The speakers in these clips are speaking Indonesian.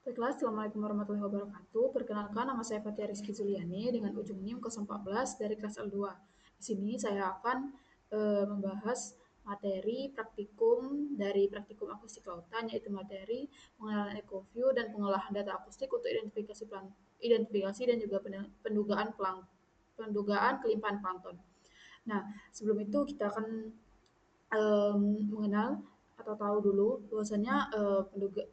Baiklah, Assalamualaikum warahmatullahi wabarakatuh. Perkenalkan, nama saya Fatia Rizky Zuliani dengan ujung NIM 014 dari kelas L2. Di sini saya akan membahas materi praktikum dari praktikum akustik lautan, yaitu materi pengenalan ekoview dan pengolahan data akustik untuk identifikasi dan juga pendugaan kelimpahan plankton. Nah, sebelum itu kita akan mengenal atau tahu dulu bahwasanya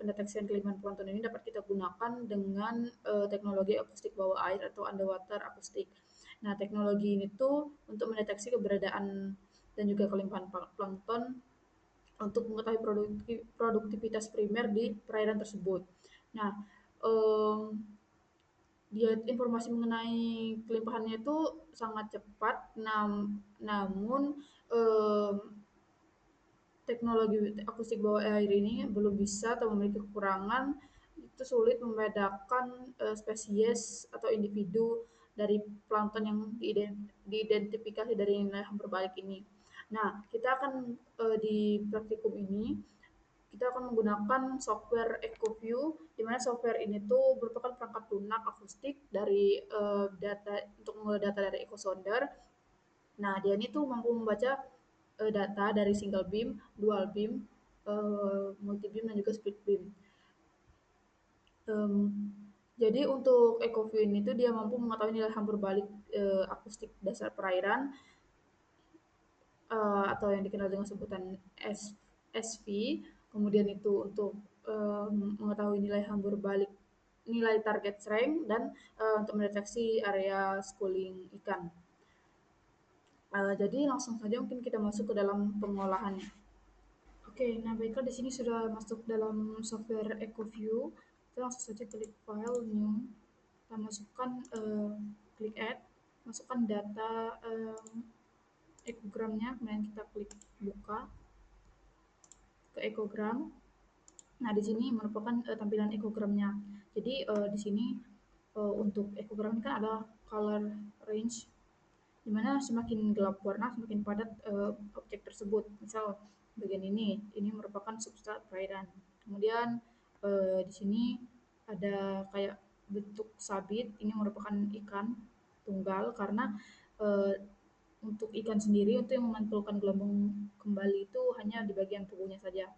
pendeteksian kelimpahan plankton ini dapat kita gunakan dengan teknologi akustik bawah air atau underwater akustik. Nah, teknologi ini tuh untuk mendeteksi keberadaan dan juga kelimpahan plankton untuk mengetahui produktivitas primer di perairan tersebut. Nah, um, dia informasi mengenai kelimpahannya itu sangat cepat, namun um, teknologi akustik bawah air ini belum bisa atau memiliki kekurangan, itu sulit membedakan spesies atau individu dari plankton yang diidentifikasi dari nilai hampir balik ini. Nah, kita akan di praktikum ini kita akan menggunakan software EcoView, di mana software ini tuh merupakan perangkat lunak akustik dari data untuk data dari ecosonder. Nah, dia ini tuh mampu membaca data dari single beam, dual beam, multi beam dan juga split beam. Um, jadi untuk EcoView ini tuh dia mampu mengetahui nilai hampir balik akustik dasar perairan atau yang dikenal dengan sebutan SV. Kemudian itu untuk mengetahui nilai hambur balik, nilai target strength, dan untuk mendeteksi area schooling ikan. Jadi langsung saja mungkin kita masuk ke dalam pengolahannya. Oke, nah baiklah di sini sudah masuk dalam software EcoView. Kita langsung saja klik file new. Kita masukkan klik add, masukkan data ekogramnya, kemudian kita klik buka ke ekogram. Nah, di sini merupakan tampilan ekogramnya. Jadi di sini untuk ekogram ini kan ada color range, di mana semakin gelap warna semakin padat objek tersebut. Misal bagian ini merupakan substrat perairan. Kemudian di sini ada kayak bentuk sabit, ini merupakan ikan tunggal karena eh, untuk ikan sendiri itu yang memantulkan gelombang kembali itu hanya di bagian tubuhnya saja.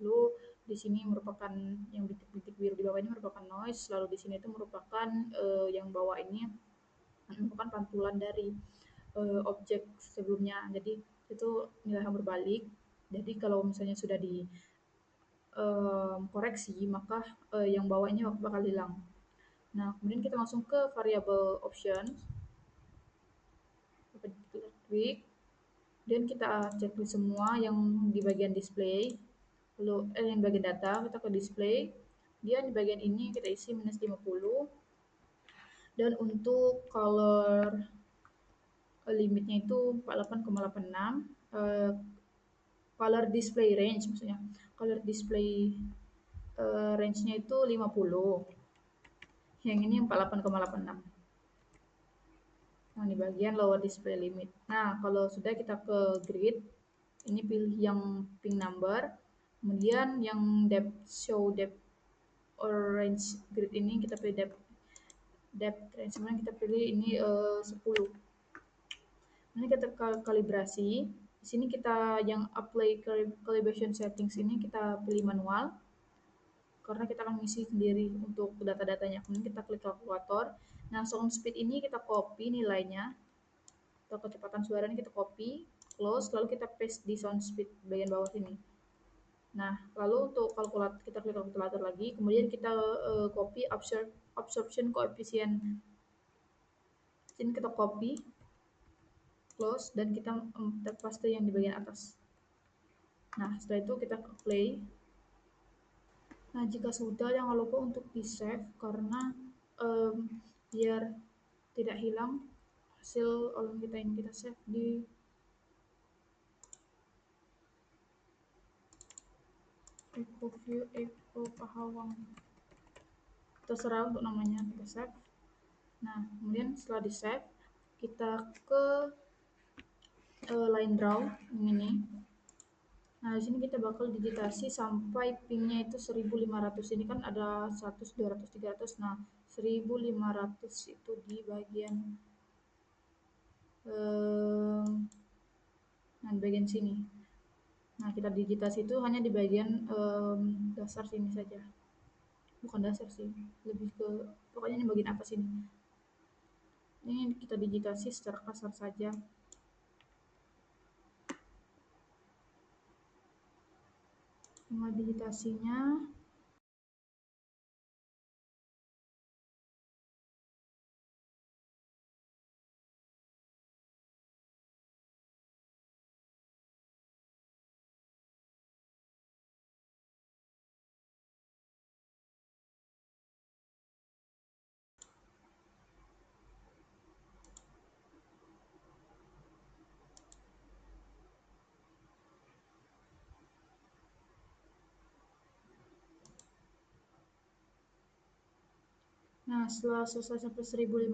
Lalu di sini merupakan yang bintik-bintik biru di bawah ini merupakan noise, lalu di sini itu merupakan yang bawah ini merupakan pantulan dari objek sebelumnya. Jadi itu nilai yang berbalik. Jadi kalau misalnya sudah di koreksi, maka yang bawah ini bakal hilang. Nah, kemudian kita langsung ke variable option. Kita klik, dan kita cek semua yang di bagian display, lalu yang bagian data kita ke display, dia di bagian ini kita isi -50, dan untuk color limitnya itu 48,86, color display range maksudnya, color display range-nya itu 50, yang ini 48,86. Nah, di bagian lower display limit. Nah, kalau sudah kita ke grid, ini pilih yang pink number, kemudian yang show depth or range grid ini kita pilih depth range, kemudian kita pilih ini 10. Ini kita kalibrasi. Di sini kita yang apply calibration settings ini kita pilih manual, karena kita akan mengisi sendiri untuk data-datanya. Kemudian kita klik kalkulator. Nah, sound speed ini kita copy nilainya, atau kecepatan suara ini kita copy, close, lalu kita paste di sound speed bagian bawah sini. Nah, lalu untuk kalkulator kita klik kalkulator lagi, kemudian kita copy absorption coefficient. Sini kita copy, close, dan kita paste yang di bagian atas. Nah, setelah itu kita play. Nah, jika sudah jangan lupa untuk di save, karena biar tidak hilang hasil olah kita yang kita save di EcoView Eco Pahawang. Terserah untuk namanya, kita save. Nah, kemudian setelah di save, kita ke line draw yang ini. Nah, di sini kita bakal digitasi sampai pingnya itu 1500. Ini kan ada 100, 200, 300. Nah, 1500 itu di bagian nah di bagian sini. Nah, kita digitasi itu hanya di bagian dasar sini saja. Bukan dasar sih, lebih ke pokoknya ini bagian atas ini. Ini kita digitasi secara kasar saja. Dengan digitasinya, nah setelah selesai sampai 1500,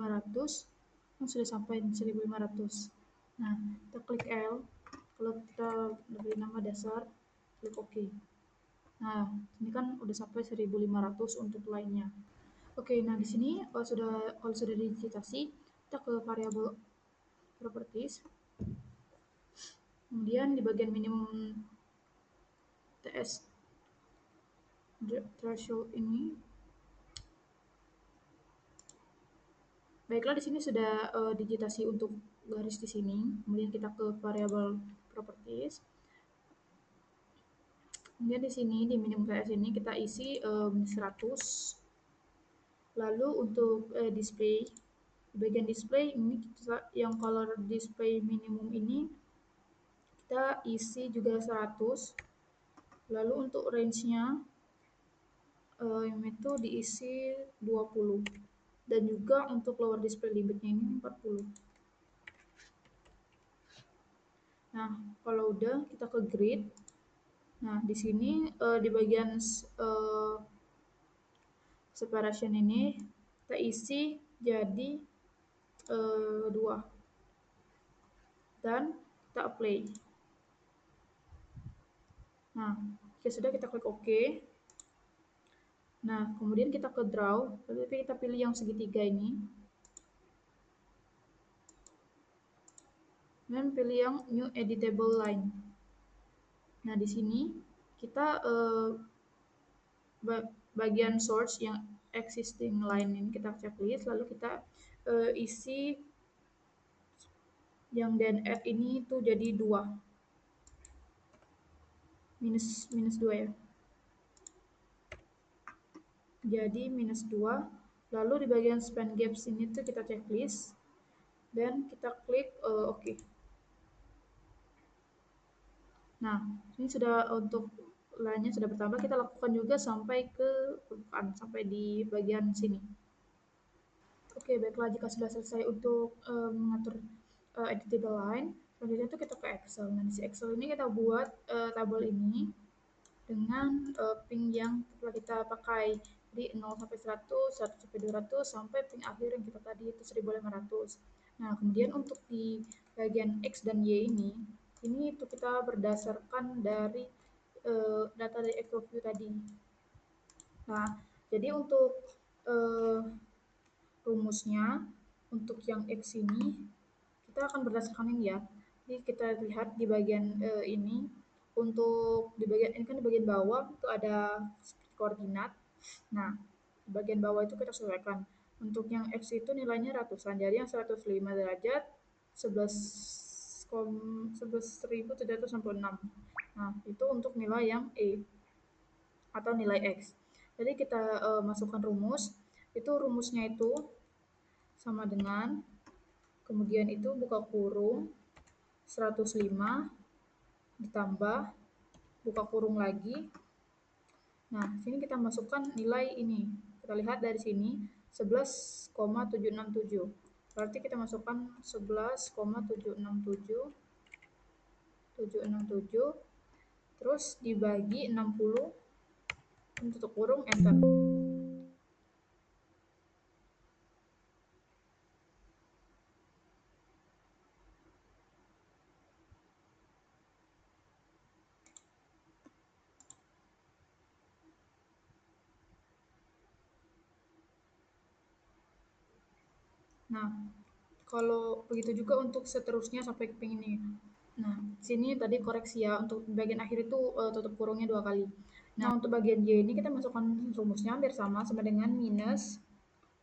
kan sudah sampai 1500. Nah, kita klik L. Kalau kita beri nama dasar, klik OK. Nah, ini kan udah sampai 1500 untuk lainnya. Oke, nah di sini kalau sudah digitasi, kita ke variabel properties. Kemudian di bagian minimum TS threshold ini, baiklah di sini sudah digitasi untuk garis di sini. Kemudian kita ke variabel properties. Kemudian di sini di minimum TS ini kita isi 100. Lalu untuk display, di bagian display ini kita, yang color display minimum ini kita isi juga 100. Lalu untuk range-nya yang itu diisi 20. Dan juga untuk lower display limitnya ini 40. Nah, kalau udah kita ke grid. Nah, di sini di bagian separation ini kita isi jadi 2. Dan kita apply. Nah, jika sudah kita klik OK. Nah, kemudian kita ke draw, tapi kita pilih yang segitiga ini. Dan pilih yang new editable line. Nah, di sini kita bagian source yang existing line ini kita checklist, lalu kita isi yang then add ini tuh jadi 2. Minus 2 ya. Jadi minus 2. Lalu di bagian span gaps ini tuh kita checklist dan kita klik OK. Nah, ini sudah untuk line-nya sudah bertambah, kita lakukan juga sampai ke permukaan, sampai di bagian sini. Oke, baiklah jika sudah selesai untuk mengatur editable line, selanjutnya itu kita ke Excel. Nah, di Excel ini kita buat tabel ini dengan ping yang telah kita pakai. Jadi 0 sampai 100, 100 sampai 200, sampai ping akhir yang kita tadi itu 1500. Nah, kemudian untuk di bagian X dan Y ini itu kita berdasarkan dari data dari EcoView tadi. Nah, jadi untuk rumusnya, untuk yang X ini, kita akan berdasarkan ini ya. Jadi kita lihat di bagian ini, untuk di bagian ini kan di bagian bawah itu ada koordinat. Nah, di bagian bawah itu kita sesuaikan. Untuk yang X itu nilainya ratusan, jadi yang 105 derajat 11.766. Nah, itu untuk nilai yang E atau nilai X. Jadi kita masukkan rumus, itu rumusnya itu sama dengan, kemudian itu buka kurung 105 ditambah buka kurung lagi. Nah, sini kita masukkan nilai ini. Kita lihat dari sini 11,767. Berarti kita masukkan 11,767 terus dibagi 60, tutup kurung, enter. Nah, kalau begitu juga untuk seterusnya sampai ke ping ini. Nah, sini tadi koreksi ya, untuk bagian akhir itu tutup kurungnya 2 kali. Nah, untuk bagian Y ini kita masukkan rumusnya hampir sama dengan minus,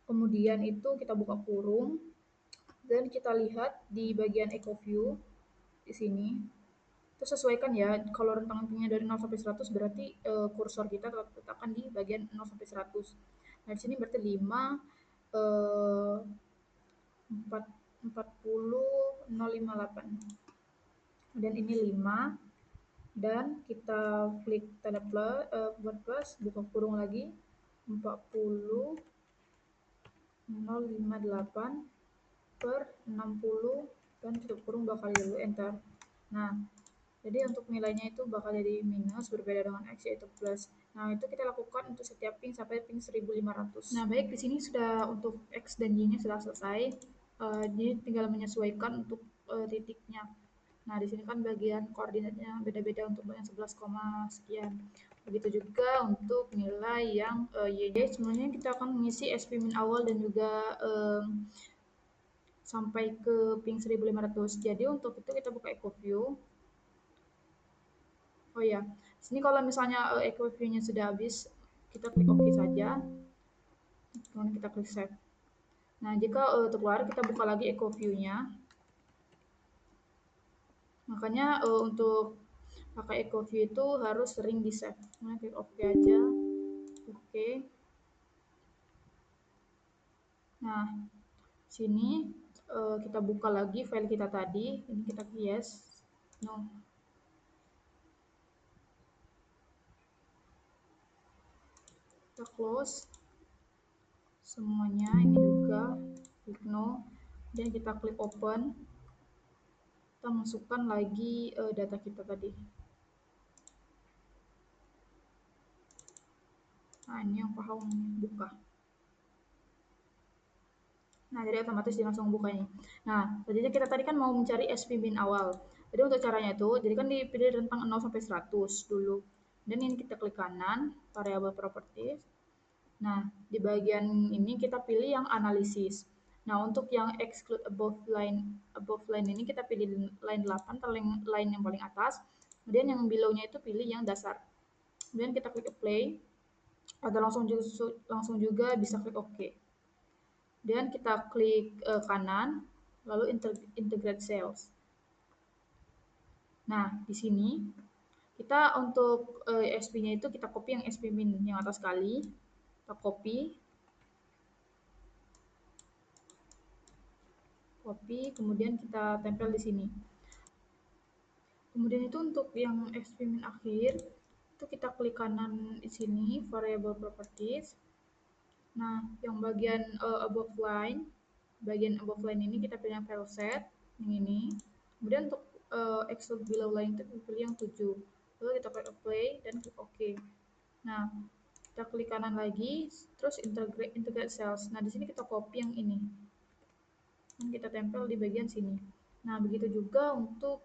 kemudian itu kita buka kurung, dan kita lihat di bagian echo view, di sini, itu sesuaikan ya, kalau rentang pingnya dari 0 sampai 100 berarti kursor kita letakkan di bagian 0 sampai 100. Nah, di sini berarti 5, 4, 40, 058. Dan ini 5, dan kita klik tanda plus, buat plus, buka kurung lagi, 40, 058 per 60, dan tutup kurung 2 kali dulu, enter. Nah, jadi untuk nilainya itu bakal jadi minus, berbeda dengan X yaitu plus. Nah, itu kita lakukan untuk setiap ping sampai ping 1500. Nah, baik, di sini sudah untuk X dan Y-nya sudah selesai. Jadi tinggal menyesuaikan untuk titiknya. Nah, di sini kan bagian koordinatnya beda-beda untuk yang 11, sekian. Begitu juga untuk nilai yang Y. Jadi sebenarnya kita akan mengisi SP min awal dan juga sampai ke ping 1500. Jadi untuk itu kita buka Echo View. Oh ya, sini kalau misalnya Echo View-nya sudah habis, kita klik OK saja. Kemudian kita klik Save. Nah, jika keluar, kita buka lagi Echo View-nya. Makanya untuk pakai Echo View itu harus sering di save. Nah, klik OK aja. Oke. Nah, sini kita buka lagi file kita tadi. Ini kita yes, no. Kita close semuanya. Ini juga klik no. Dan kita klik open. Kita masukkan lagi data kita tadi. Nah, ini yang paham buka. Nah, jadi otomatis dia langsung buka ini. Nah, jadi kita tadi kan mau mencari SP min awal. Jadi untuk caranya itu, jadi kan dipilih rentang 0 sampai 100 dulu. Dan ini kita klik kanan, variable properties. Nah, di bagian ini kita pilih yang analisis. Nah, untuk yang exclude above line ini kita pilih line 8 atau line yang paling atas. Kemudian yang below-nya itu pilih yang dasar. Kemudian kita klik apply, atau langsung juga bisa klik OK. Dan kita klik kanan, lalu integrate cells. Nah, di sini kita untuk SP-nya itu kita copy yang SP min yang atas kali, kita copy, kemudian kita tempel di sini. Kemudian itu untuk yang SP min akhir, itu kita klik kanan di sini, variable properties. Nah, yang bagian bagian above line ini kita pilih yang file set, yang ini. Kemudian untuk exclude below line itu pilih yang 7. Lalu kita klik apply dan klik OK. Nah, kita klik kanan lagi, terus integrate cells. Nah, di sini kita copy yang ini. Dan kita tempel di bagian sini. Nah, begitu juga untuk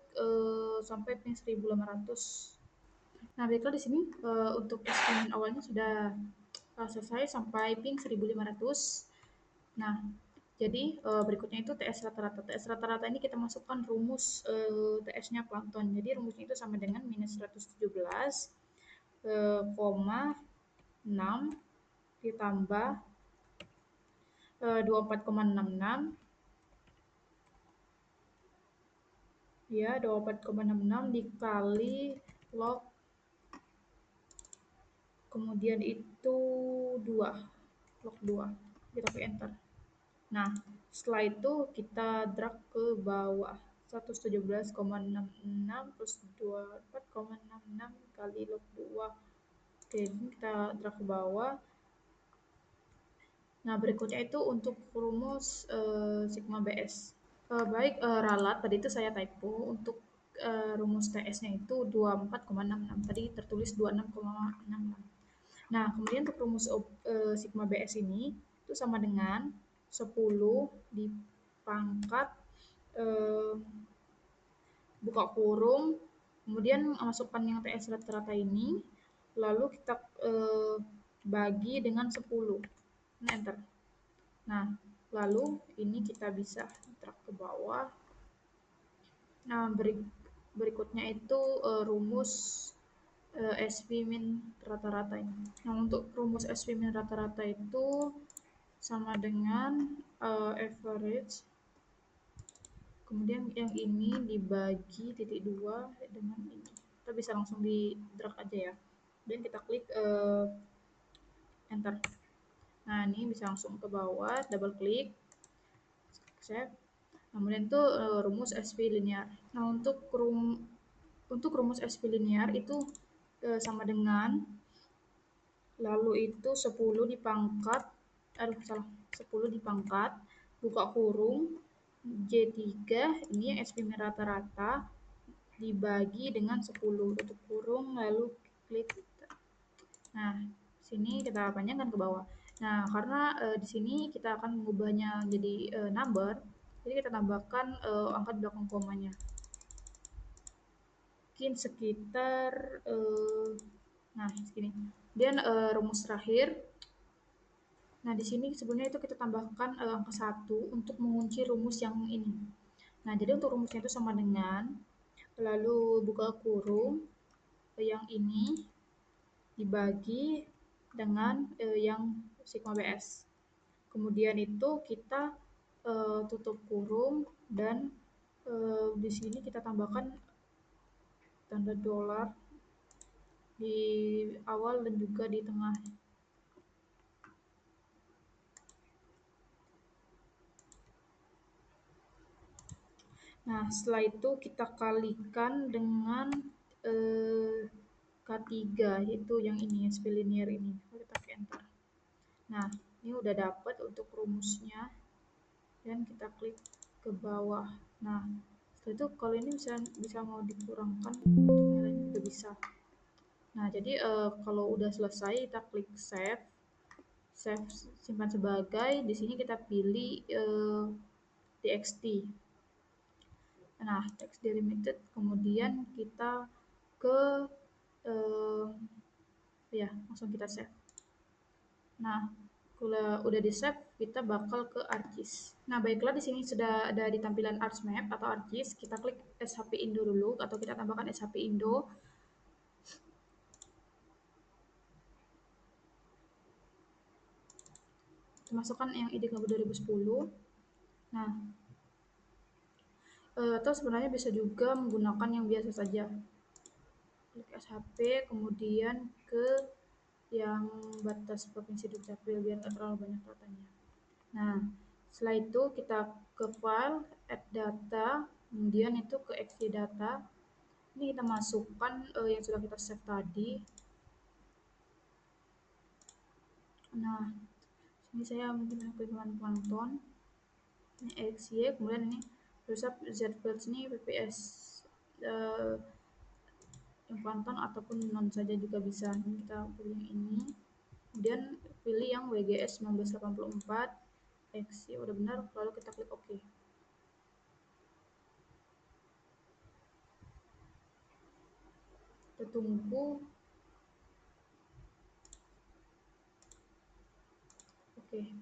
sampai pin 1500. Nah, baiklah di sini untuk eksperimen awalnya sudah selesai sampai ping 1500. Nah, jadi berikutnya itu TS rata-rata. TS rata-rata ini kita masukkan rumus TS-nya plankton. Jadi rumusnya itu sama dengan minus 117, koma 6 ditambah 24,66, ya 24,66 dikali log, kemudian itu 2, log 2. Kita klik enter. Nah, setelah itu kita drag ke bawah. 117,66 plus 24,66 kali log 2. Oke, ini kita drag ke bawah. Nah, berikutnya itu untuk rumus sigma BS. Baik, ralat, tadi itu saya typo. Untuk rumus TS-nya itu 24,66. Tadi tertulis 26,66. Nah, kemudian untuk rumus sigma BS ini itu sama dengan 10 dipangkat buka kurung, kemudian masukkan yang TS rata-rata ini, lalu kita bagi dengan 10. Nah, enter. Nah, Lalu ini kita bisa drag ke bawah. Nah, berikutnya itu rumus SV min rata-rata ini. Nah, untuk rumus SV min rata-rata itu sama dengan average, kemudian yang ini dibagi titik 2 dengan ini. Kita bisa langsung di drag aja ya. Dan kita klik enter. Nah, ini bisa langsung ke bawah, double klik, save. Kemudian itu rumus SV linear. Nah, untuk rumus SV linear itu sama dengan lalu itu 10 dipangkat, 10 dipangkat, buka kurung, J3, ini yang SP rata-rata, dibagi dengan 10, tutup kurung, lalu klik. Nah, sini kita panjangkan ke bawah. Nah, karena di sini kita akan mengubahnya jadi number, jadi kita tambahkan angka di belakang komanya. Mungkin sekitar, nah segini. Dan rumus terakhir, nah di sini sebenarnya itu kita tambahkan angka 1 untuk mengunci rumus yang ini. Nah, jadi untuk rumusnya itu sama dengan, lalu buka kurung, yang ini dibagi dengan yang sigma BS. Kemudian itu kita tutup kurung dan di sini kita tambahkan tanda dolar di awal dan juga di tengah. Nah, setelah itu kita kalikan dengan K3, yaitu yang ini, SP linear ini. Kita enter. Nah, ini udah dapat untuk rumusnya. Dan kita klik ke bawah. Nah, setelah itu kalau ini bisa mau dikurangkan untuk nilainya juga bisa. Nah, jadi kalau udah selesai kita klik save, simpan sebagai. Di sini kita pilih txt. Nah, text delimited, kemudian kita ke ya langsung kita save. Nah, kalau udah di save, kita bakal ke ArcGIS. Nah, baiklah, di sini sudah ada di tampilan ArcMap atau ArcGIS. Kita klik SHP Indo dulu, atau kita tambahkan SHP Indo. Masukkan yang ID kabel 2010. Nah, atau sebenarnya bisa juga menggunakan yang biasa saja. Klik SHP, kemudian ke yang batas provinsi Dukcapil biar nggak terlalu banyak datanya. Nah, setelah itu kita ke file, add data, kemudian itu ke XY data. Ini kita masukkan yang sudah kita save tadi. Nah, ini saya mungkin klik plankton. Ini XY, kemudian ini resep Z-Fields ini PPS yang plankton ataupun non saja juga bisa. Ini kita pilih yang ini. Kemudian pilih yang WGS 1984. XY udah benar, lalu kita klik OK. Kita tunggu. Oke.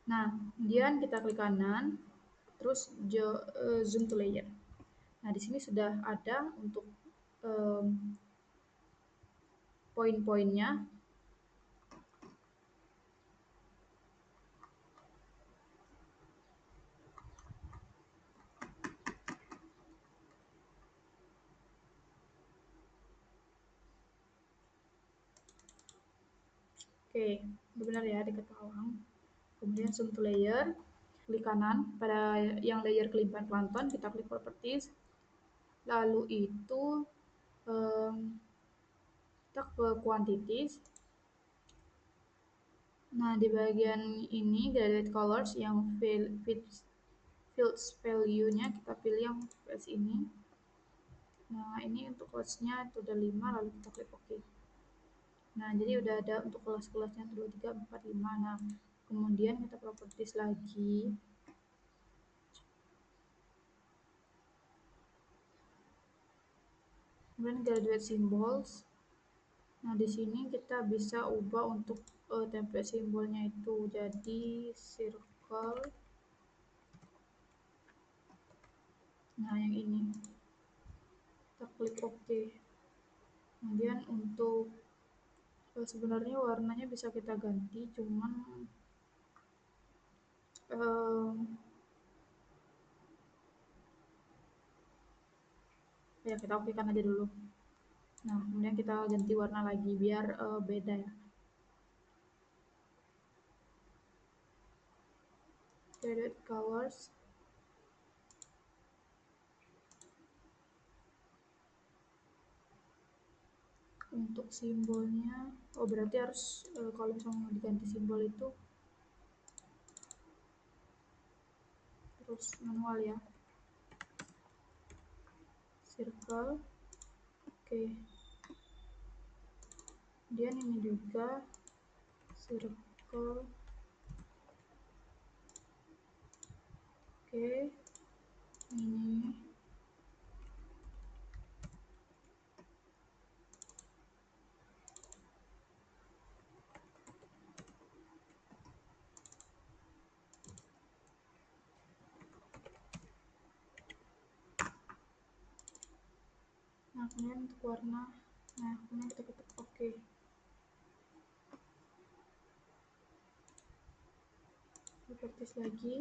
Nah, kemudian kita klik kanan, terus zoom to layer. Nah, di sini sudah ada untuk poin-poinnya. Oke, benar ya, dekat awang. Kemudian zoom to layer, klik kanan pada yang layer kelimpahan plankton, kita klik properties. Lalu itu kita ke quantities. Nah, di bagian ini graded colors yang fields value-nya kita pilih yang fields ini. Nah, ini untuk kelasnya itu udah 5, lalu kita klik OK. Nah, jadi udah ada untuk kelas-kelasnya 2, 3, 4, 5. Nah, kemudian kita properties lagi. Kemudian graduate symbols. Nah, di sini kita bisa ubah untuk template simbolnya itu jadi circle circle. Nah, yang ini kita klik OK. Kemudian untuk sebenarnya warnanya bisa kita ganti, cuman ya kita okekan aja dulu. Nah, kemudian kita ganti warna lagi biar beda ya. Shaded colors. Untuk simbolnya, oh berarti harus kalau misalnya mau diganti simbol itu terus manual ya. Circle. Oke. Kemudian ini juga circle. Oke. Ini. Nah, kemudian untuk warna, nah kemudian kita ketik OK. Properties lagi.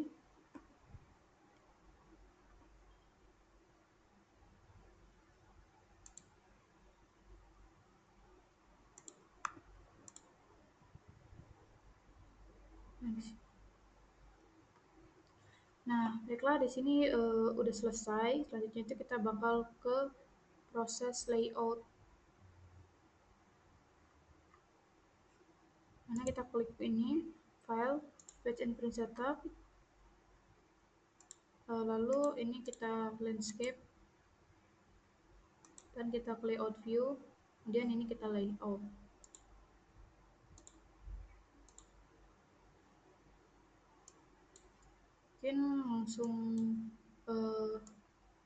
Nah, baiklah di sini udah selesai. Selanjutnya itu kita bakal ke proses layout. Mana kita klik ini, file, page and print setup. Lalu ini kita landscape dan kita ke layout view. Kemudian ini kita layout. Mungkin langsung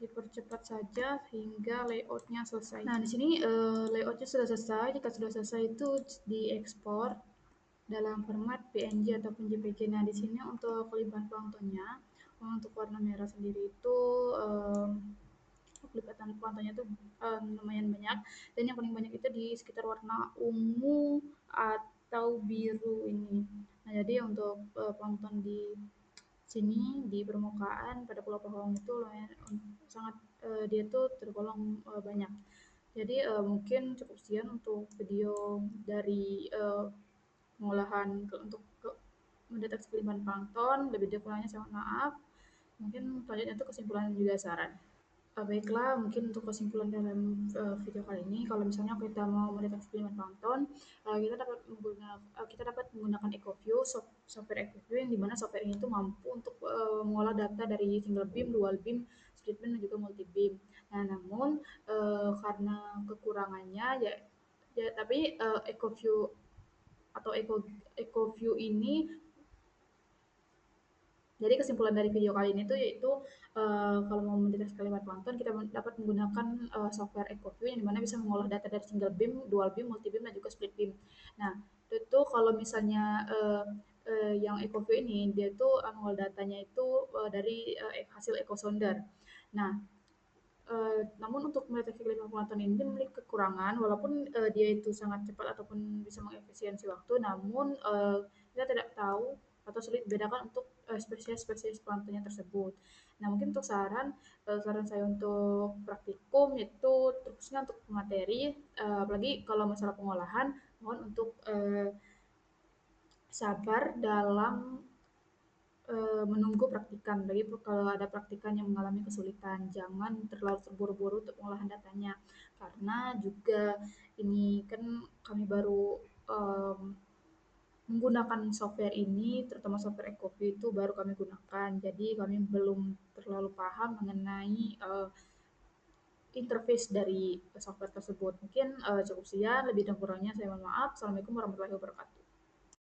dipercepat saja hingga layoutnya selesai. Nah, di sini layoutnya sudah selesai. Jika sudah selesai itu diekspor dalam format PNG ataupun JPG. Nah, di sini untuk kelimpahan planktonnya, untuk warna merah sendiri itu kelipatan planktonnya itu lumayan banyak, dan yang paling banyak itu di sekitar warna ungu atau biru ini. Nah, jadi untuk plankton di sini di permukaan pada Pulau Pahawang itu lumayan sangat dia tuh tergolong banyak. Jadi mungkin cukup sekian untuk video dari pengolahan untuk mendeteksi kelimpahan plankton. Lebih kurangnya saya mohon maaf. Mungkin selanjutnya itu kesimpulan dan juga saran. Baiklah, mungkin untuk kesimpulan dalam video kali ini, kalau misalnya kita mau mendeteksi kelimpahan plankton, kita dapat menggunakan EcoView, software EcoView, yang dimana software ini tuh mampu untuk mengolah data dari single beam, dual beam, split beam, dan juga multi beam. Nah, namun karena kekurangannya ya tapi EcoView atau EcoView ini, jadi kesimpulan dari video kali ini tuh yaitu kalau mau mendeteksi kalimat plankton kita dapat menggunakan software EcoView yang dimana bisa mengolah data dari single beam, dual beam, multi beam, dan juga split beam. Nah, itu kalau misalnya yang EcoView ini dia tuh mengolah datanya itu dari hasil echosonder. Nah, namun untuk mendeteksi kelimpahan plankton ini memiliki kekurangan, walaupun dia itu sangat cepat ataupun bisa mengefisiensi waktu, namun kita tidak tahu atau sulit membedakan untuk spesies-spesies planktonnya tersebut. Nah, mungkin untuk saran saya untuk praktikum itu terusnya untuk materi, apalagi kalau masalah pengolahan, mohon untuk sabar dalam menunggu praktikan. Bagi kalau ada praktikan yang mengalami kesulitan, jangan terlalu terburu-buru untuk pengolahan datanya, karena juga ini kan kami baru menggunakan software ini, terutama software EcoView itu baru kami gunakan, jadi kami belum terlalu paham mengenai interface dari software tersebut. Mungkin cukup sekian, lebih dan kurangnya saya mohon maaf. Assalamualaikum warahmatullahi wabarakatuh.